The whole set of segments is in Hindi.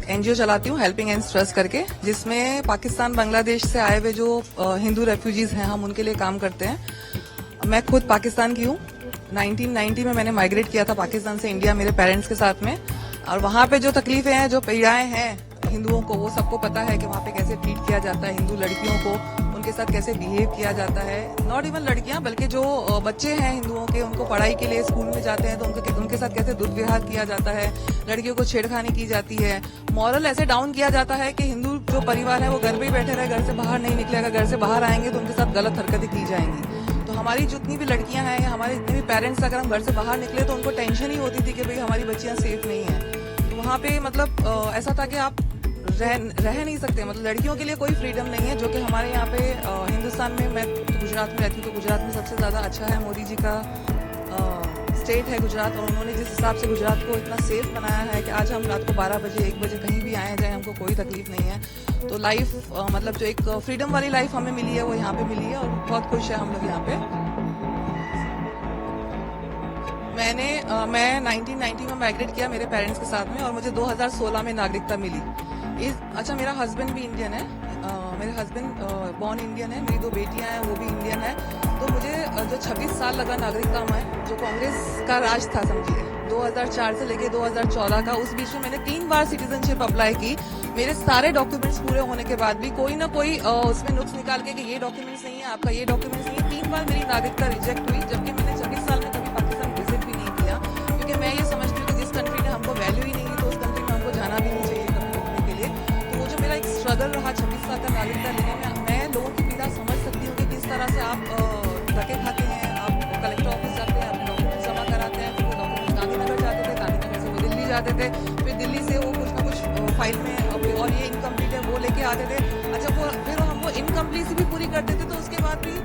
एनजीओ चलाती हूँ, हेल्पिंग हैंड्स ट्रस्ट करके, जिसमें पाकिस्तान बांग्लादेश से आए हुए जो हिंदू रेफ्यूजीज हैं हम उनके लिए काम करते हैं। मैं खुद पाकिस्तान की हूँ। 1990 में मैंने माइग्रेट किया था पाकिस्तान से इंडिया मेरे पेरेंट्स के साथ में, और वहाँ पे जो तकलीफें हैं, जो पीड़ाएं हैं हिंदुओं को, वो सबको पता है कि वहाँ पे कैसे ट्रीट किया जाता है हिंदू लड़कियों को, उनके साथ कैसे बिहेव किया जाता है। नॉट इवन लड़कियां, बल्कि जो बच्चे हैं हिंदुओं के, उनको पढ़ाई के लिए स्कूल में जाते हैं तो उनके साथ कैसे दुर्व्यवहार किया जाता है, लड़कियों को छेड़खानी की जाती है, मॉरल ऐसे डाउन किया जाता है कि हिंदू जो परिवार है वो घर पे ही बैठे रहे, घर से बाहर नहीं निकलेगा, घर से बाहर आएंगे तो उनके साथ गलत हरकतें की जाएंगी। तो हमारी जितनी भी लड़कियां हैं या हमारे जितने भी पेरेंट्स, अगर हम घर से बाहर निकले तो उनको टेंशन ही होती थी कि भाई हमारी बच्चियां सेफ नहीं है। तो वहाँ पे मतलब ऐसा था कि आप रह नहीं सकते, मतलब लड़कियों के लिए कोई फ्रीडम नहीं है, जो कि हमारे यहाँ पे हिंदुस्तान में, मैं तो गुजरात में रहती हूँ, तो गुजरात में सबसे ज्यादा अच्छा है। मोदी जी का स्टेट है गुजरात, और उन्होंने जिस हिसाब से गुजरात को इतना सेफ बनाया है कि आज हम रात को 12 बजे 1 बजे कहीं भी आए जाए हमको कोई तकलीफ नहीं है। तो लाइफ मतलब जो एक फ्रीडम वाली लाइफ हमें मिली है वो यहाँ पे मिली है, और बहुत खुश है हम लोग यहाँ पे। मैं 1990 में माइग्रेट किया मेरे पेरेंट्स के साथ में, और मुझे 2016 में नागरिकता मिली। अच्छा, मेरा हस्बैंड भी इंडियन है, मेरे हस्बैंड बॉर्न इंडियन है, मेरी 2 बेटियां हैं वो भी इंडियन है। तो मुझे जो 26 साल लगा नागरिकता में, जो कांग्रेस का राज था समझिए, 2004 से लेके 2014 का, उस बीच में मैंने 3 बार सिटीजनशिप अप्लाई की। मेरे सारे डॉक्यूमेंट्स पूरे होने के बाद भी कोई ना कोई उसमें नुक्स निकाल के कि ये डॉक्यूमेंट्स नहीं है, आपका ये डॉक्यूमेंट्स नहीं है। 3 बार मेरी नागरिकता रिजेक्ट हुई, जबकि मैंने 26 साल में कभी पाकिस्तान विजिट भी नहीं किया, क्योंकि मैं ये समझती हूँ कि जिस कंट्री ने हमको वैल्यू ही नहीं दी तो उस कंट्री में हमको जाना भी नहीं चाहिए मेरा एक स्ट्रगल रहा 26 साल का नागरिकता लेने में। मैं लोगों की पीड़ा समझ सकती हूँ कि किस तरह से आप धक्के खाते हैं, आप कलेक्टर ऑफिस जाते हैं, अपने डॉक्यूमेंट जमा कराते हैं, फिर वो डॉक्यूमेंट गांधीनगर जाते थे, गांधीनगर से वो दिल्ली जाते थे, फिर दिल्ली से वो कुछ ना कुछ फाइल में और ये इनकम्प्लीट है वो लेके आते थे। अच्छा, वो फिर हम वो इनकम्प्लीट भी पूरी करते थे, तो उसके बाद भी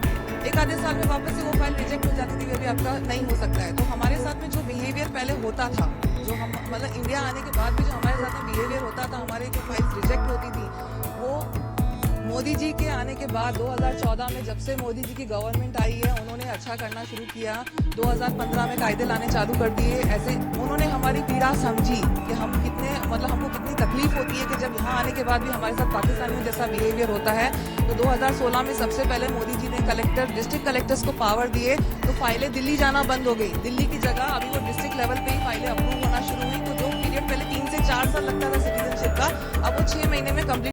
1 आधे साल में वापस से वो फाइल रिजेक्ट हो जाती थी, वे भी आपका नहीं हो सकता है। तो हमारे साथ में जो बिहेवियर पहले होता था, जो हम मतलब इंडिया आने के बाद भी जो हमारे साथ में बिहेवियर होता था, हमारी जो फाइल्स रिजेक्ट होती थी, वो मोदी जी के आने के बाद 2014 में जब से मोदी जी की गवर्नमेंट आई है, उन्होंने अच्छा करना शुरू किया। 2015 में कायदे लाने चालू कर दिए। ऐसे उन्होंने हमारी पीड़ा समझी कि हम कितने, मतलब हमको कितनी तकलीफ होती है कि जब यहाँ आने के बाद भी हमारे साथ पाकिस्तान में जैसा बिहेवियर होता है। तो 2016 में सबसे पहले मोदी जी ने डिस्ट्रिक्ट कलेक्टर्स को पावर दिए, तो फाइलें दिल्ली जाना बंद हो गई। दिल्ली की जगह अभी वो डिस्ट्रिक्ट लेवल पे ही फाइलें अप्रूव होना शुरू हुई। तो जो पीरियड पहले 3 से 4 साल लगता था सिटीजनशिप का, अब वो 6 महीने में कंप्लीट